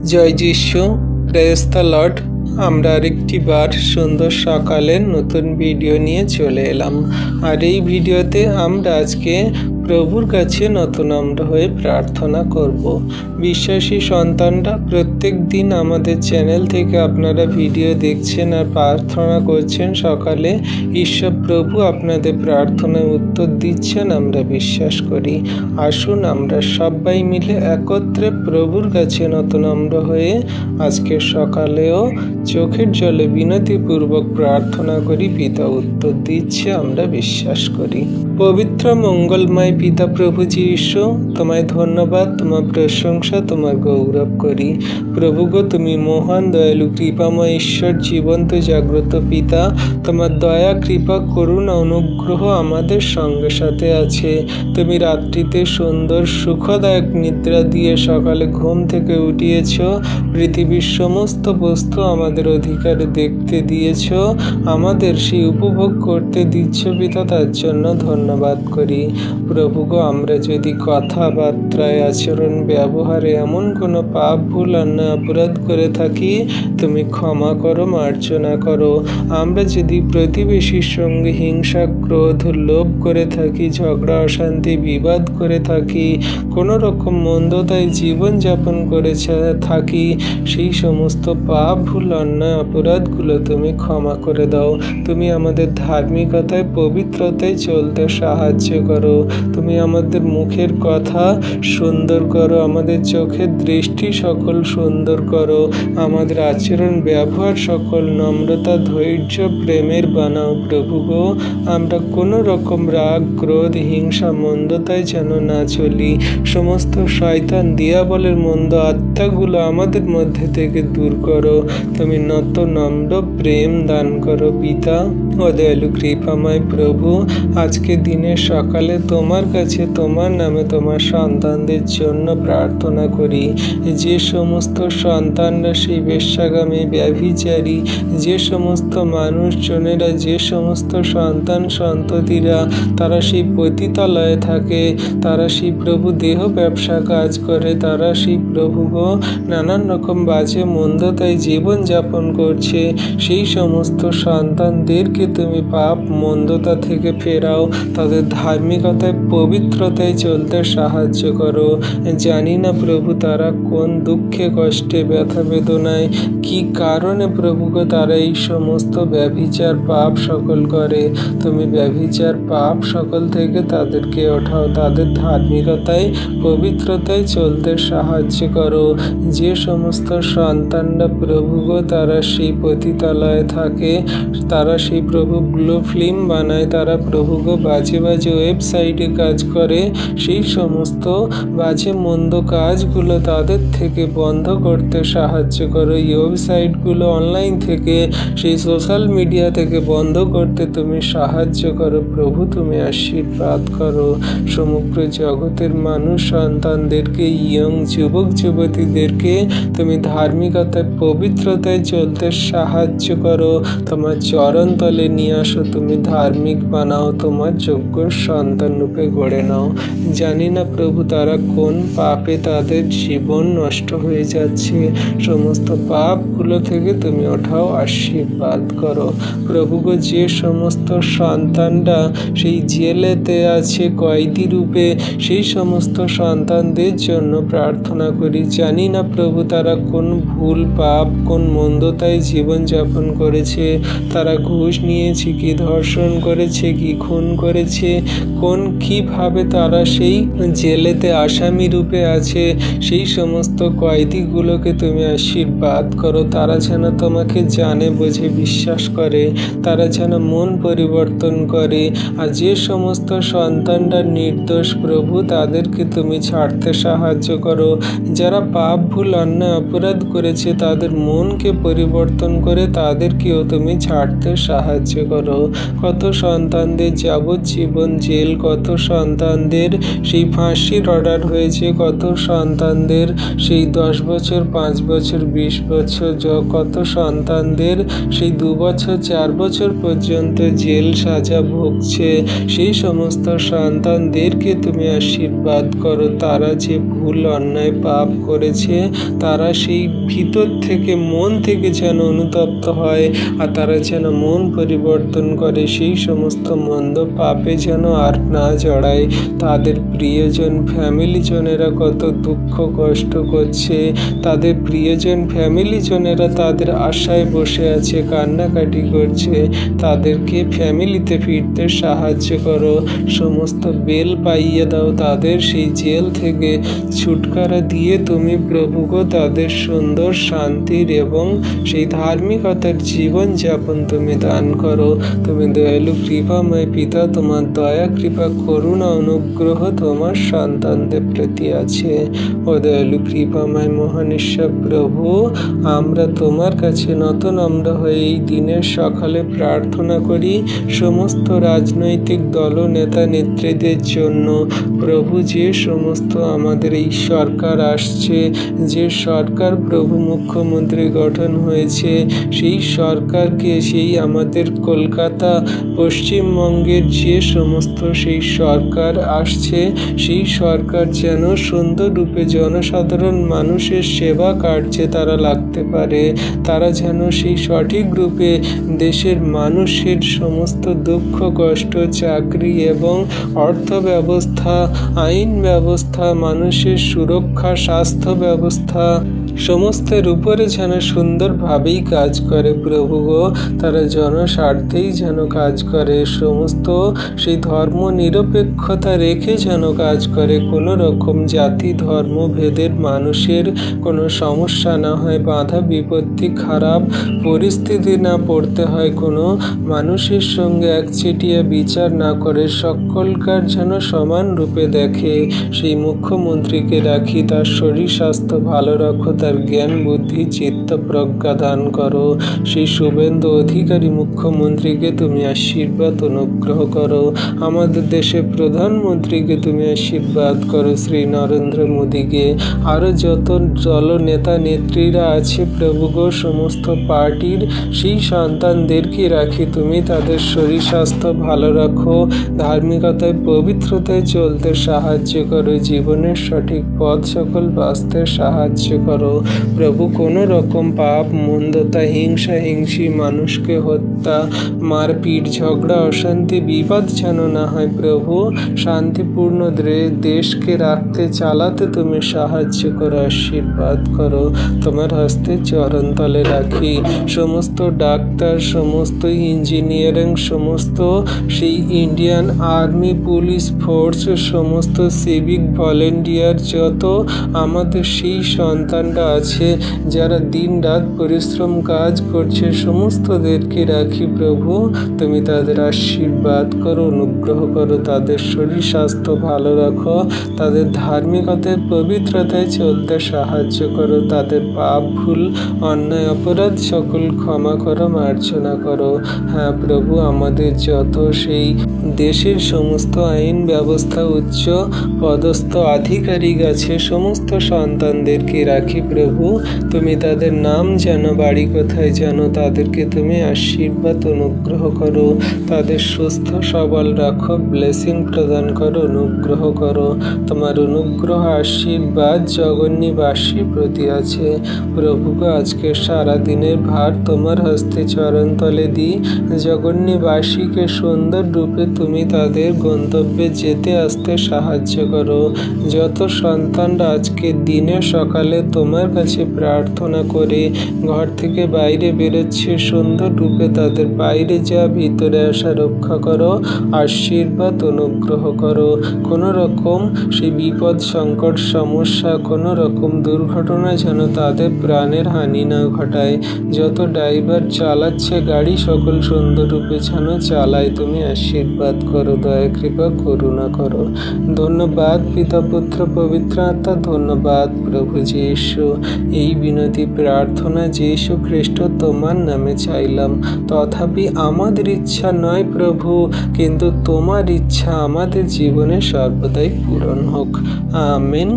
জয় যিশু, praise the Lord. আমরা আরেকটি বার সুন্দর সকালের নতুন ভিডিও নিয়ে চলে এলাম। আর এই ভিডিওতে আমরা আজকে প্রভুর কাছে নতনম্র হয়ে প্রার্থনা করব। বিশ্বাসী সন্তানরা, প্রত্যেক দিন আমাদের চ্যানেল থেকে আপনারা ভিডিও দেখছেন আর প্রার্থনা করছেন। সকালে ঈশ্বর প্রভু আপনাদের প্রার্থনায় উত্তর দিচ্ছেন, আমরা বিশ্বাস করি। আসুন আমরা সবাই মিলে একত্রে প্রভুর কাছে নতনম্র হয়ে আজকে সকালেও চোখের জলে বিনতিপূর্বক প্রার্থনা করি। পিতা উত্তর দিচ্ছে, আমরা বিশ্বাস করি। পবিত্র মঙ্গলময় পিতা প্রভু যীশু, তোমায় ধন্যবাদ, তোমার প্রশংসা, তোমার গৌরব করি। প্রভু গো, তুমি মহান দয়ালু কৃপাময় ঈশ্বর, জীবন্ত জাগ্রত পিতা। তোমার দয়া, কৃপা, করুণা, অনুগ্রহ আমাদের সঙ্গে সাথে আছে। তুমি রাত্রিতে সুন্দর সুখদায়ক নিদ্রা দিয়ে সকালে ঘুম থেকে উঠিয়েছ। পৃথিবীর সমস্ত বস্তু আমাদের অধিকারে দেখতে দিয়েছ, আমাদের সেই উপভোগ করতে দিচ্ছ পিতা, তার জন্য ধন্যবাদ করি। প্রভু গো, আমরা যদি কথাবার্তায়, আচরণ, ব্যবহারে এমন কোনো পাপ, ভুল, অন্যায়, অপরাধ করে থাকি, তুমি ক্ষমা করো, মার্জনা করো। আমরা যদি প্রতিবেশীর সঙ্গে হিংসা, ক্রোধ, লোভ করে থাকি, ঝগড়া, অশান্তি, বিবাদ করে থাকি, কোনো রকম মন্দতায় জীবনযাপন করে থাকি, সেই সমস্ত পাপ, ভুল, অন্যায়, অপরাধগুলো তুমি ক্ষমা করে দাও। তুমি আমাদের ধার্মিকতায়, পবিত্রতায় চলতে সাহায্য করো। তুমি আমাদের মুখের কথা সুন্দর করো, আমাদের চোখের দৃষ্টি সকল সুন্দর করো, আমাদের আচরণ, ব্যবহার সকল নম্রতা, ধৈর্য, প্রেমের বানাও। প্রভু গো, আমরা কোনো রকম রাগ, ক্রোধ, হিংসা, মন্দতায় যেন না চলি। সমস্ত শয়তান, দিয়াবলের মন্দ আত্মাগুলো আমাদের মধ্যে থেকে দূর করো। তুমি নত নম্র প্রেম দান করো পিতা ও দয়ালু কৃপাময় প্রভু। আজকে দিনের সকালে তোমার কাছে, তোমার নামে, তোমার সন্তানদের জন্য প্রার্থনা করি। যে সমস্ত সন্তানরা সেই বেশ্যাগামী, ব্যভিচারী, যে সমস্ত মানুষজনেরা, যে সমস্ত সন্তান সন্ততিরা তারা সেই পতিতালয়ে থাকে, তারা সেই প্রভু দেহ ব্যবসা কাজ করে, তারা সেই প্রভু গো নানান রকম বাজে মন্দতায় জীবনযাপন করছে, সেই সমস্ত সন্তানদেরকে তুমি পাপ মন্দতা থেকে ফেরাও, তাদের ধার্মিকতায়, পবিত্রতায় চলতে সাহায্য করো। জানি না প্রভু তারা কোন দুঃখে, কষ্টে, ব্যথা বেদনায়, কি কারণে প্রভুকে তারা এই সমস্ত ব্যভিচার পাপ সকল করে। তুমি ব্যভিচার পাপ সকল থেকে তাদেরকে ওঠাও, তাদের ধার্মিকতায়, পবিত্রতায় চলতে সাহায্য করো। যে সমস্ত সন্তানরা প্রভু গো তারা সেই পতিতালয়ে থাকে, তারা সেই প্রভু ফিল্ম বানায়, তারা প্রভু গো বাজে বাজে ওয়েবসাইটে কাজ করে, সেই সমস্ত বাজে মন্দ কাজগুলো তাদের থেকে বন্ধ করতে সাহায্য করো। এই ওয়েবসাইটগুলো অনলাইন থেকে, সেই সোশ্যাল মিডিয়া থেকে বন্ধ করতে তুমি সাহায্য করো। প্রভু তুমি আশীর্বাদ করো। সমগ্র জগতের মানুষ সন্তানদেরকে, ইয়ং যুবক যুবতীদেরকে তুমি ধার্মিকতায়, পবিত্রতায় চলতে সাহায্য করো। তোমার চরণ তলে নিয়ে আসো, তুমি ধার্মিক বানাও, তোমার যোগ্য সন্তান রূপে গড়ে নাও। জানি না প্রভু তারা কোন পাপে তাদের জীবন নষ্ট হয়ে যাচ্ছে, সমস্ত পাপগুলো থেকে তুমি ওঠাও, আশীর্বাদ করো। প্রভু গো, যে সমস্ত সন্তানরা সেই জেলেতে আছে কয়েদি রূপে, সেই সমস্ত সন্তানদের জন্য প্রার্থনা করি। জানি না প্রভু তারা কোন ভুল, পাপ, কোন মন্দতায় জীবনযাপন করেছে, তারা ঘুষ নিয়েছে কি, ধর্ষণ করেছে কি, খুন করেছে, কিভাবে তারা সেই জেলেতে আসামি রূপে আছে, সেই সমস্ত কয়েদিগুলোকে তুমি আশীর্বাদ করো। তারা যেন তোমাকে জানে, বোঝে, বিশ্বাস করে, তারা যেন মন পরিবর্তন করে। আর যে সমস্ত সন্তানরা নির্দোষ প্রভু, তাদেরকে তুমি ছাড়তে সাহায্য করো। যারা পাপ, ভুল, অন্যায়, অপরাধ করেছে, তাদের মনকে পরিবর্তন করে তাদেরকেও তুমি ছাড়তে সাহায্য করো। কত সন্তানদের যাবজ্জীবন যাবজ্জীবন জেল, কত সন্তানদের সেই ফাঁসির অর্ডার হয়েছে, কত সন্তানদের সেই 10 বছর, 5 বছর, 20 বছর, কত সন্তানদের সেই 2 বছর, 4 বছর পর্যন্ত জেল সাজা ভুগছে। সেই সমস্ত সন্তানদেরকে তুমি আশীর্বাদ করো। তারা যে ভুল অন্যায় পাপ করেছে, তারা সেই ভিতর থেকে, মন থেকে যেন অনুতপ্ত হয়, আর তারা যেন মন পরিবর্তন করে, সেই সমস্ত মন্দ পাপে যেন আর না জড়ায়। তাদের প্রিয়জন, ফ্যামিলিজনেরা কত দুঃখ কষ্ট করছে, তাদের প্রিয়জন, ফ্যামিলিজনেরা তাদের আশায় বসে আছে, কান্নাকাটি করছে। তাদেরকে ফ্যামিলিতে ফিরতে সাহায্য করো। সমস্ত বেল পাইয়ে দাও তাদের, সেই জেল থেকে ছুটকারা দিয়ে তুমি প্রভুগো তাদের সুন্দর শান্তির এবং সেই ধার্মিকতার জীবন যাপন তুমি দান করো। তুমি দয়ালু কৃপাময় পিতা, তোমার দয়া কৃপা করুণা অনুগ্রহ তোমার সন্তানদের প্রতি আছে। ও দয়ালু কৃপাময় মহান ঈশ্বর প্রভু, আমরা তোমার কাছে নত নম্র হয়ে এই দিনের সকালে প্রার্থনা করি সমস্ত রাজনৈতিক দল নেতা নেত্রীদের জন্য। প্রভু, যে সমস্ত আমাদের এই সরকার আসছে, যে সরকার প্রভু মুখ্যমন্ত্রী গঠন হয়েছে, সেই সরকারকে, সেই আমাদের কলকাতা পশ্চিমবঙ্গের যে সমস্ত সেই সরকার আসছে, সেই সরকার যেন সুন্দর রূপে জনসাধারণ মানুষের সেবা কার্যে তারা লাগতে পারে। তারা যেন সেই সঠিক রূপে দেশের মানুষের সমস্ত দুঃখ কষ্ট, চাকরি এবং অর্থ ব্যবস্থা, আইন ব্যবস্থা, মানুষের সুরক্ষা, স্বাস্থ্য ব্যবস্থা সমস্তের উপরে যেন সুন্দরভাবেই কাজ করে। প্রভু গো, তারা জনস্বার্থেই যেন কাজ করে, সমস্ত সেই ধর্ম নিরপেক্ষতা রেখে যেন কাজ করে। কোনো রকম জাতি ধর্ম ভেদের মানুষের কোনো সমস্যা না হয়, বাধা বিপত্তি, খারাপ পরিস্থিতি না পড়তে হয়, কোনো মানুষের সঙ্গে একচেটিয়া বিচার না করে, সকলকার যেন সমান রূপে দেখে। সেই মুখ্যমন্ত্রীকে রাখি, তার শরীর স্বাস্থ্য ভালো রাখো, তার জ্ঞান বুদ্ধি চিত্ত প্রজ্ঞা দান করো। সেই শুভেন্দু অধিকারী মুখ্যমন্ত্রীকে তুমি আশীর্বাদ অনুগ্রহ করো। আমাদের দেশের প্রধানমন্ত্রীকে তুমি আশীর্বাদ করো, শ্রী নরেন্দ্র মোদীকে। আরও যত দল নেতা নেত্রীরা আছে প্রভু গো, সমস্ত পার্টির সেই সন্তানদেরকে রাখি, তুমি তাদের শরীর স্বাস্থ্য ভালো রাখো, ধার্মিকতায় পবিত্রতায় চলতে সাহায্য করো, জীবনের সঠিক পথ সকল বাঁচতে সাহায্য করো। প্রভু, কোনো রকম পাপ মন্দতা, হিংসা হিংসি, মানুষকে হত্যা, মারপিট, ঝগড়া, অশান্তি, বিবাদ যেন না হয়। প্রভু, শান্তিপূর্ণ দেশকে রাখতে চালাতে তুমি সাহায্য করো, আশীর্বাদ করো। তোমার হস্তে চরণ তলে রাখি সমস্ত ডাক্তার, সমস্ত ইঞ্জিনিয়ারিং, সমস্ত সেই ইন্ডিয়ান আর্মি, পুলিশ ফোর্স, সমস্ত সিভিক ভলেন্টিয়ার, যত আমাদের সেই সন্তানরা আছে যারা দিন রাত পরিশ্রম কাজ করছে, সমস্তদেরকে রাখি। প্রভু, তুমি তাদের আশীর্বাদ করো, অনুগ্রহ করো, তাদের শরীর স্বাস্থ্য ভালো রাখো, তাদের ধার্মিকতায় পবিত্রতায় চলতে সাহায্য করো, তাদের পাপ ভুল অন্যায় অপরাধ সকল ক্ষমা করো, মার্জনা করো। হ্যাঁ প্রভু, আমাদের যত সেই দেশের সমস্ত আইন ব্যবস্থা উচ্চ পদস্থ আধিকারিক আছে, সমস্ত সন্তানদেরকে রাখি। প্রভু, তুমি তাদের নাম জানো, বাড়ি কোথায় জানো, তাদেরকে তুমি আশীর্বাদ অনুগ্রহ করো, তাদের সুস্থ সবল রাখো, ব্লেসিং প্রদান করো, অনুগ্রহ করো। তোমার অনুগ্রহ আশীর্বাদ জগন্নিবাসী প্রতি আছে। প্রভুকে আজকে সারা দিনের ভার তোমার হস্তে চরণ তলে দিই। জগন্নিবাসীকে সুন্দর রূপে তুমি তাদের গন্তব্যে যেতে আসতে সাহায্য করো। যত সন্তানরা আজকে দিনে সকালে তোমার কাছে প্রার্থনা করে ঘর থেকে বাইরে বেরোচ্ছে, সুন্দর রূপে তাদের বাইরে যা ভিতরে আসা রক্ষা করো, আশীর্বাদ অনুগ্রহ করো। কোনো রকম সেই বিপদ সংকট সমস্যা, কোনো রকম দুর্ঘটনা যেন তাদের প্রাণের হানি না ঘটায়। যত ড্রাইভার চালাচ্ছে গাড়ি, সকল সুন্দর রূপে যেন চালায়, তুমি আশীর্বাদ করো, দয়া কৃপা করুণা করো। ধন্যবাদ পিতা পুত্র পবিত্র আত্মা, ধন্যবাদ প্রভু যীশু। এই বিনতি প্রার্থনা যীশু খ্রিস্ট তোমার নামে চাইলাম। তথাপি আমাদের ইচ্ছা নয় প্রভু, কিন্তু তোমার ইচ্ছা আমাদের জীবনে সর্বদাই পূরণ হোক। আমেন।